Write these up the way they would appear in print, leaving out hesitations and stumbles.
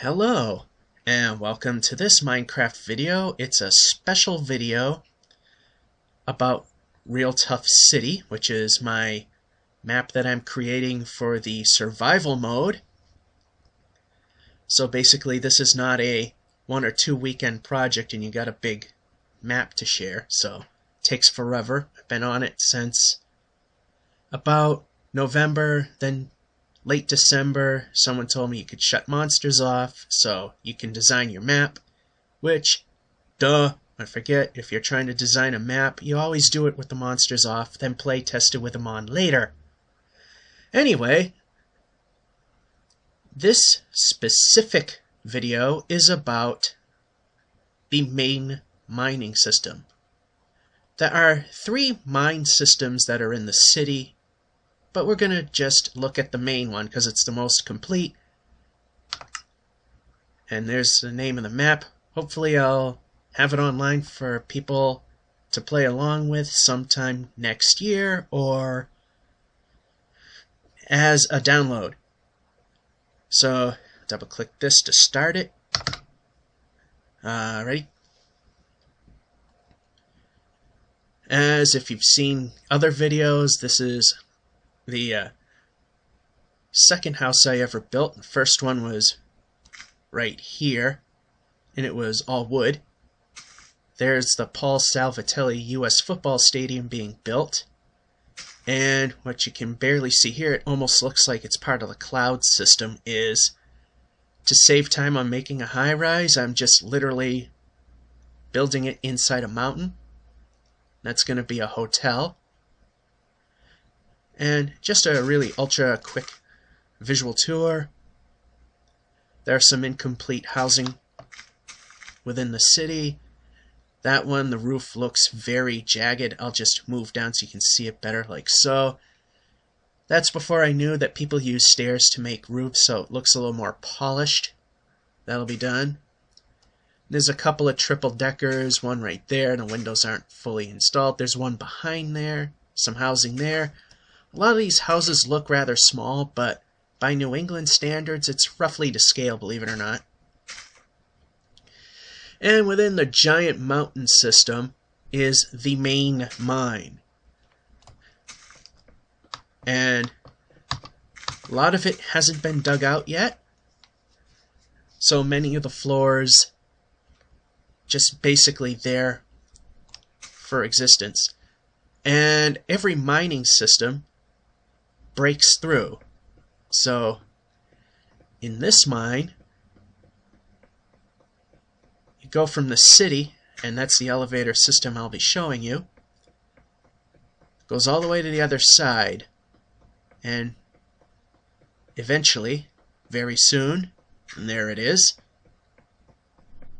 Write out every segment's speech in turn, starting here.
Hello, and welcome to this Minecraft video. It's a special video about REoL TOUGH City, which is my map that I'm creating for the survival mode. So basically this is not a 1 or 2 weekend project and you got a big map to share, so it takes forever. I've been on it since about November, then late December. Someone told me you could shut monsters off so you can design your map, which, duh, I forget, if you're trying to design a map, you always do it with the monsters off, then play test it with them on later. Anyway, this specific video is about the main mining system. There are 3 mine systems that are in the city, but we're going to just look at the main one because it's the most complete. And there's the name of the map. Hopefully I'll have it online for people to play along with sometime next year or as a download. So double click this to start it. Ready? As if you've seen other videos, this is the second house I ever built. The first one was right here, and it was all wood. There's the Paul Salvatelli U.S. football stadium being built, and what you can barely see here, it almost looks like it's part of the cloud system, is to save time on making a high-rise, I'm just literally building it inside a mountain. That's going to be a hotel. And just a really ultra quick visual tour. There's some incomplete housing within the city. That one, the roof looks very jagged. I'll just move down so you can see it better, like so. That's before I knew that people use stairs to make roofs, so it looks a little more polished. That'll be done. There's a couple of triple deckers, one right there. The windows aren't fully installed. There's one behind there, some housing there. A lot of these houses look rather small, but by New England standards, it's roughly to scale, believe it or not. And within the giant mountain system is the main mine. And a lot of it hasn't been dug out yet, so many of the floors just basically there for existence. And every mining system breaks through. So in this mine, you go from the city, and that's the elevator system I'll be showing you, goes all the way to the other side, and eventually, very soon, and there it is,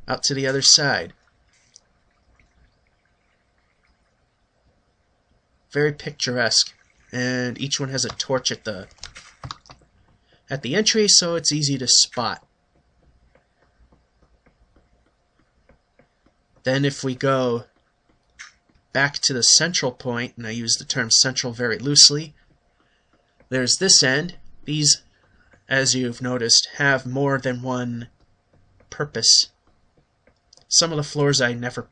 out to the other side. Very picturesque. And each one has a torch at the entry, so it's easy to spot. Then if we go back to the central point, and I use the term central very loosely, there's this end. These, as you've noticed, have more than one purpose. Some of the floors I never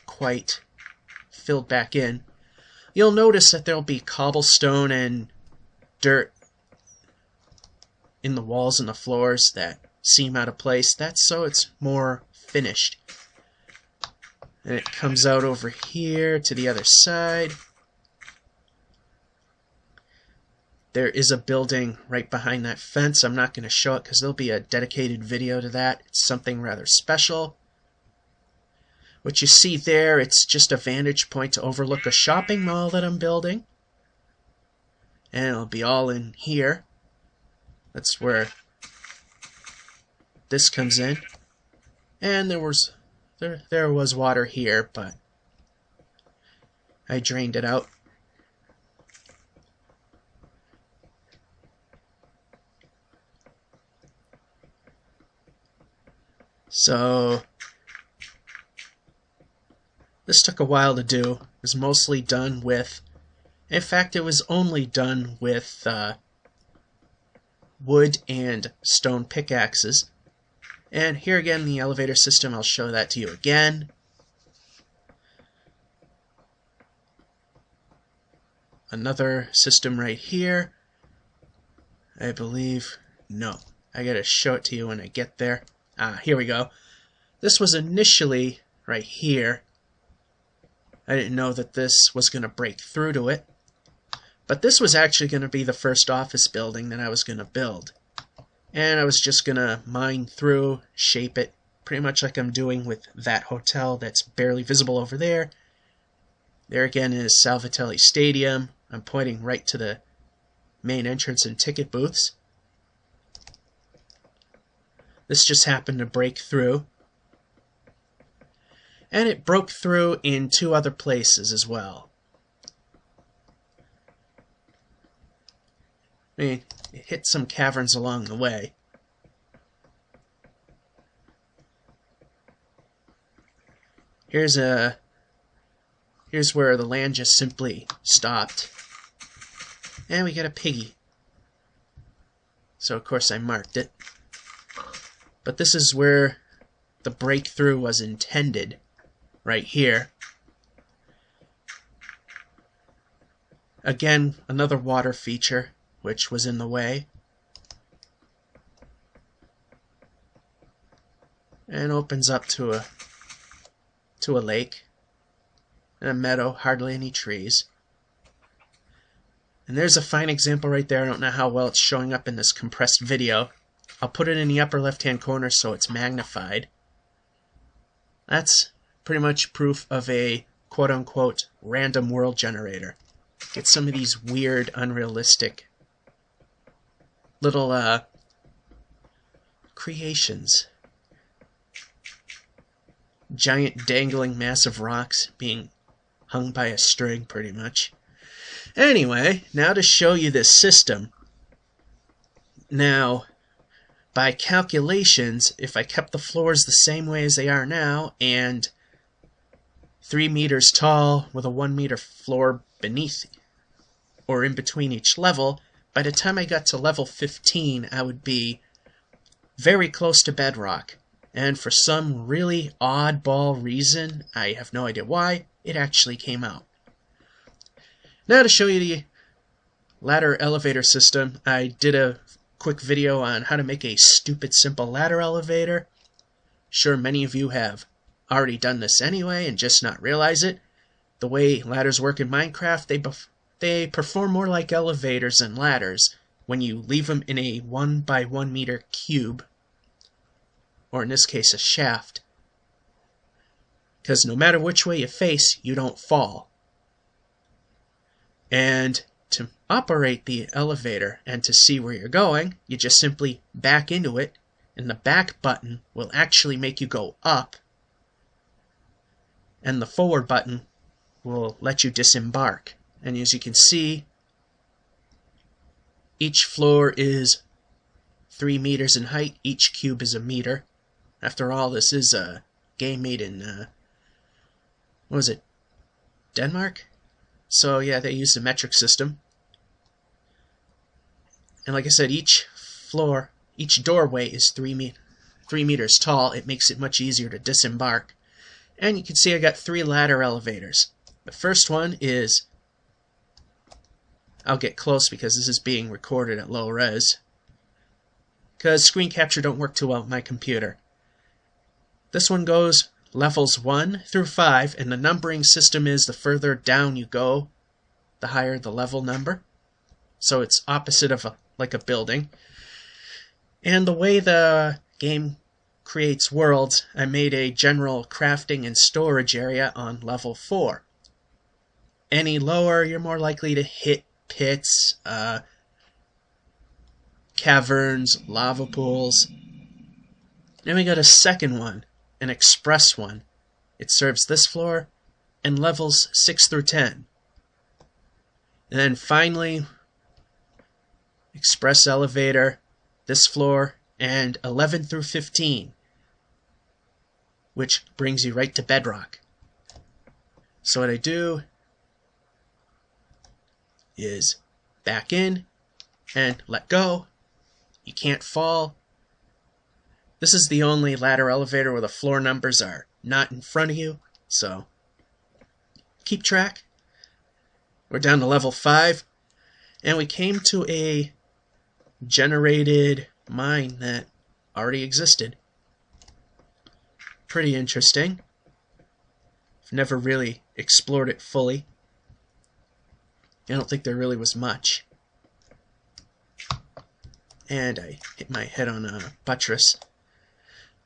quite filled back in. You'll notice that there'll be cobblestone and dirt in the walls and the floors that seem out of place. That's so it's more finished. And it comes out over here to the other side. There is a building right behind that fence. I'm not going to show it because there'll be a dedicated video to that. It's something rather special. What you see there, it's just a vantage point to overlook a shopping mall that I'm building. And it'll be all in here. That's where this comes in. And there was water here, but I drained it out. So this took a while to do. It was mostly done with, in fact, it was only done with wood and stone pickaxes. And here again, the elevator system, I'll show that to you again. Another system right here. I believe, no, I gotta show it to you when I get there. Here we go. This was initially right here. I didn't know that this was gonna break through to it. But this was actually gonna be the first office building that I was gonna build. And I was just gonna mine through, shape it, pretty much like I'm doing with that hotel that's barely visible over there. There again is Salvatelli Stadium. I'm pointing right to the main entrance and ticket booths. This just happened to break through. And it broke through in 2 other places as well. I mean, it hit some caverns along the way. Here's where the land just simply stopped. And we got a piggy. So of course I marked it. But this is where the breakthrough was intended. Right here. Again, another water feature which was in the way. And opens up to a lake. And a meadow, hardly any trees. And there's a fine example right there. I don't know how well it's showing up in this compressed video. I'll put it in the upper left-hand corner so it's magnified. That's pretty much proof of a quote-unquote random world generator. Get some of these weird, unrealistic little creations. Giant dangling massive rocks being hung by a string, pretty much. Anyway, now to show you this system. Now, by calculations, if I kept the floors the same way as they are now, and 3 meters tall with a 1 meter floor beneath or in between each level, by the time I got to level 15, I would be very close to bedrock. And for some really oddball reason, I have no idea why, it actually came out. Now to show you the ladder elevator system, I did a quick video on how to make a stupid simple ladder elevator. Sure, many of you have already done this anyway and just not realize it. The way ladders work in Minecraft, they perform more like elevators than ladders when you leave them in a 1 by 1 meter cube, or in this case a shaft, because no matter which way you face, you don't fall. And to operate the elevator and to see where you're going, you just simply back into it, and the back button will actually make you go up, and the forward button will let you disembark. And as you can see, each floor is 3 meters in height, each cube is a meter. After all, this is a game made in, what was it, Denmark? So yeah, they use the metric system. And like I said, each floor, each doorway is 3 meters tall. It makes it much easier to disembark. And you can see I got 3 ladder elevators. The first one is, I'll get close because this is being recorded at low res, because screen capture don't work too well with my computer. This one goes levels 1 through 5, and the numbering system is the further down you go, the higher the level number. So it's opposite of like a building. And the way the game creates worlds, I made a general crafting and storage area on level 4. Any lower, you're more likely to hit pits, caverns, lava pools. Then we got a second one, an express one. It serves this floor and levels 6 through 10. And then finally, express elevator, this floor, and 11 through 15, which brings you right to bedrock. So what I do is back in and let go. You can't fall. This is the only ladder elevator where the floor numbers are not in front of you, so keep track. We're down to level 5, and we came to a generated mine that already existed. Pretty interesting. I've never really explored it fully. I don't think there really was much. And I hit my head on a buttress.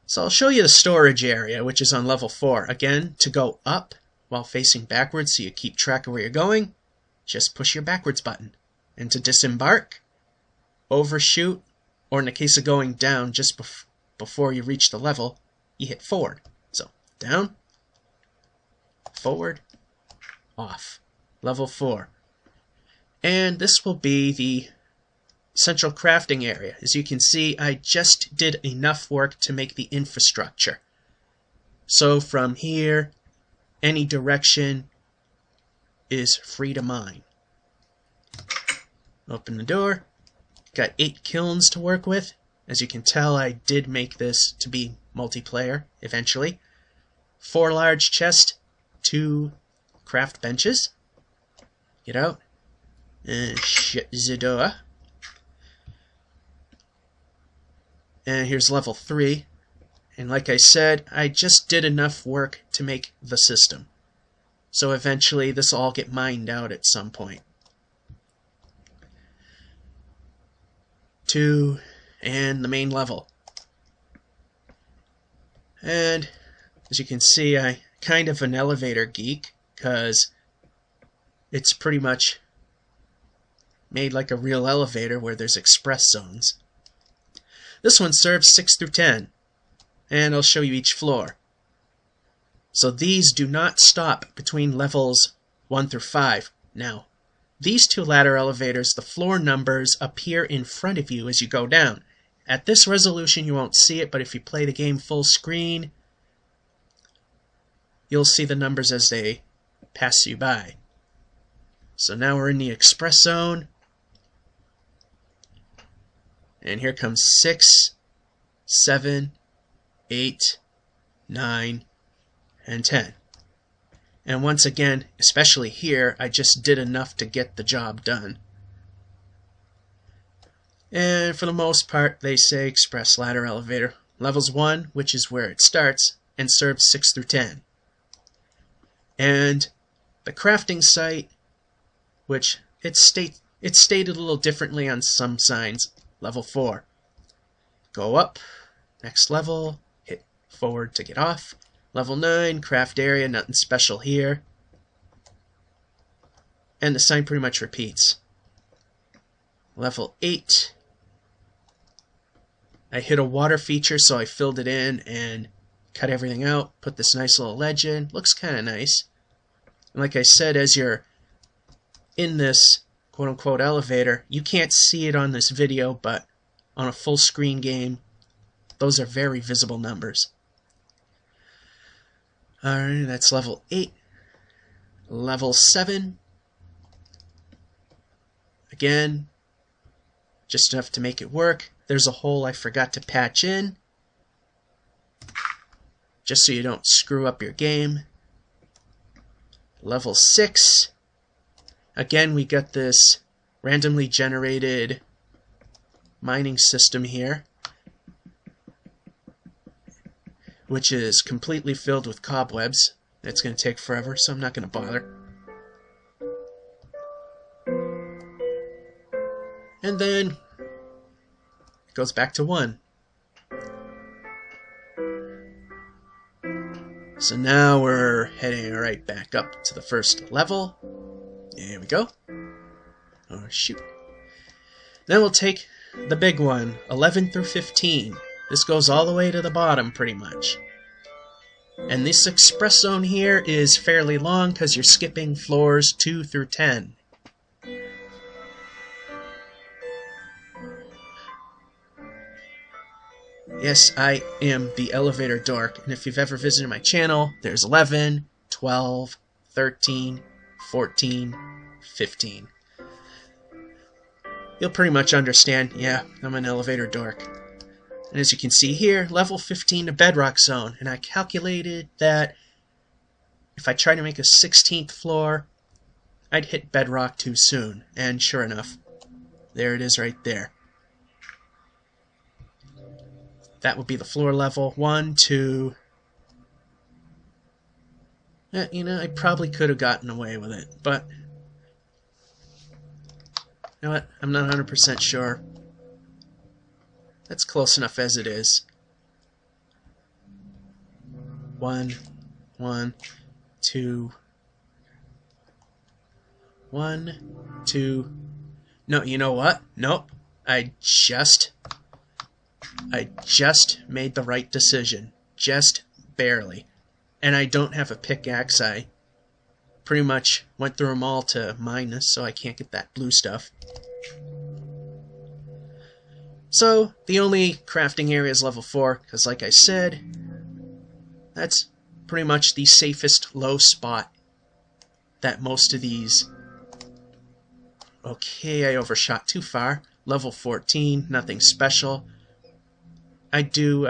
So I'll show you the storage area, which is on level 4. Again, to go up while facing backwards so you keep track of where you're going, just push your backwards button. And to disembark, overshoot, or in the case of going down just before you reach the level, you hit forward. So down, forward, off. Level 4. And this will be the central crafting area. As you can see, I just did enough work to make the infrastructure. So from here, any direction is free to mine. Open the door. Got 8 kilns to work with. As you can tell, I did make this to be multiplayer eventually. 4 large chests, 2 craft benches. Get out. And shut the door. And here's level 3. And like I said, I just did enough work to make the system. So eventually this will all get mined out at some point. 2, and the main level. And as you can see, I kind of an elevator geek, because it's pretty much made like a real elevator where there's express zones. This one serves 6 through 10, and I'll show you each floor. So these do not stop between levels 1 through 5. Now, these 2 ladder elevators, the floor numbers appear in front of you as you go down. At this resolution you won't see it, but if you play the game full screen, you'll see the numbers as they pass you by. So now we're in the express zone. And here comes 6, 7, 8, 9, and 10. And once again, especially here, I just did enough to get the job done. And for the most part, they say express ladder elevator. Levels 1, which is where it starts, and serves 6 through 10. And the crafting site, which it's stated a little differently on some signs, level 4. Go up, next level, hit forward to get off. Level 9, craft area, nothing special here. And the sign pretty much repeats. Level 8, I hit a water feature, so I filled it in and cut everything out, put this nice little ledge in. Looks kind of nice. And like I said, as you're in this quote-unquote elevator, you can't see it on this video, but on a full screen game, those are very visible numbers. Alright, that's level 8. Level 7. Again, just enough to make it work. There's a hole I forgot to patch in, just so you don't screw up your game. Level 6. Again, we got this randomly generated mining system here, which is completely filled with cobwebs. It's going to take forever, so I'm not going to bother. And then it goes back to 1. So now we're heading right back up to the first level. There we go. Oh, shoot. Then we'll take the big one, 11 through 15. This goes all the way to the bottom, pretty much. And this express zone here is fairly long because you're skipping floors 2 through 10. Yes, I am the elevator dork, and if you've ever visited my channel, there's 11, 12, 13, 14, 15. You'll pretty much understand, yeah, I'm an elevator dork. And as you can see here, level 15 to bedrock zone. And I calculated that if I try to make a 16th floor, I'd hit bedrock too soon. And sure enough, there it is right there. That would be the floor level. 1, 2... You know, I probably could have gotten away with it, but you know what? I'm not 100% sure. That's close enough as it is. 1, 1, 2, 1, 2. No, you know what? Nope. I just made the right decision. Just barely. And I don't have a pickaxe. I pretty much went through them all to minus, so I can't get that blue stuff. So, the only crafting area is level 4, because like I said, that's pretty much the safest low spot that most of these... Okay, I overshot too far. Level 14, nothing special. I do...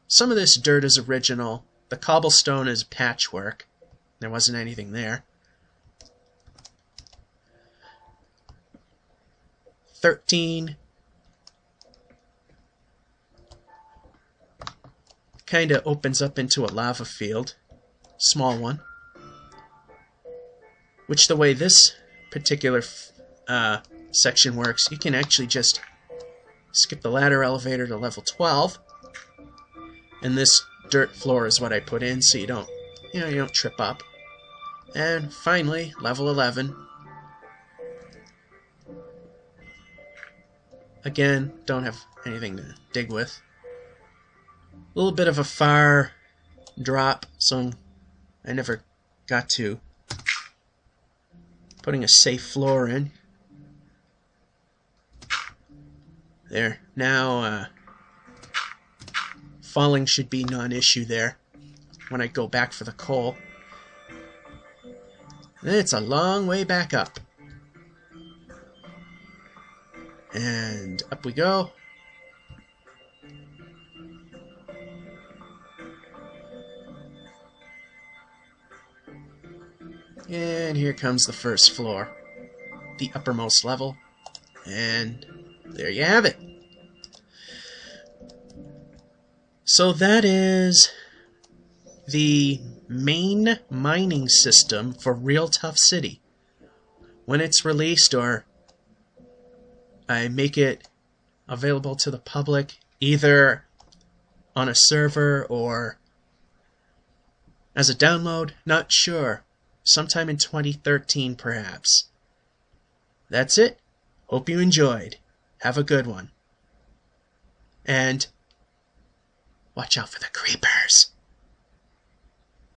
some of this dirt is original. The cobblestone is patchwork. There wasn't anything there. 13. Kind of opens up into a lava field. Small one. Which, the way this particular section works, you can actually just skip the ladder elevator to level 12. And this dirt floor is what I put in, so you don't trip up. And finally, level 11. Again, don't have anything to dig with. A little bit of a far drop, so I never got to putting a safe floor in. There. Now, falling should be non-issue there when I go back for the coal. And it's a long way back up. And up we go. And here comes the first floor. The uppermost level. And there you have it. So that is the main mining system for REoL TOUGH City. When it's released, or I make it available to the public, either on a server or as a download, not sure. Sometime in 2013, perhaps. That's it. Hope you enjoyed. Have a good one. And watch out for the creepers.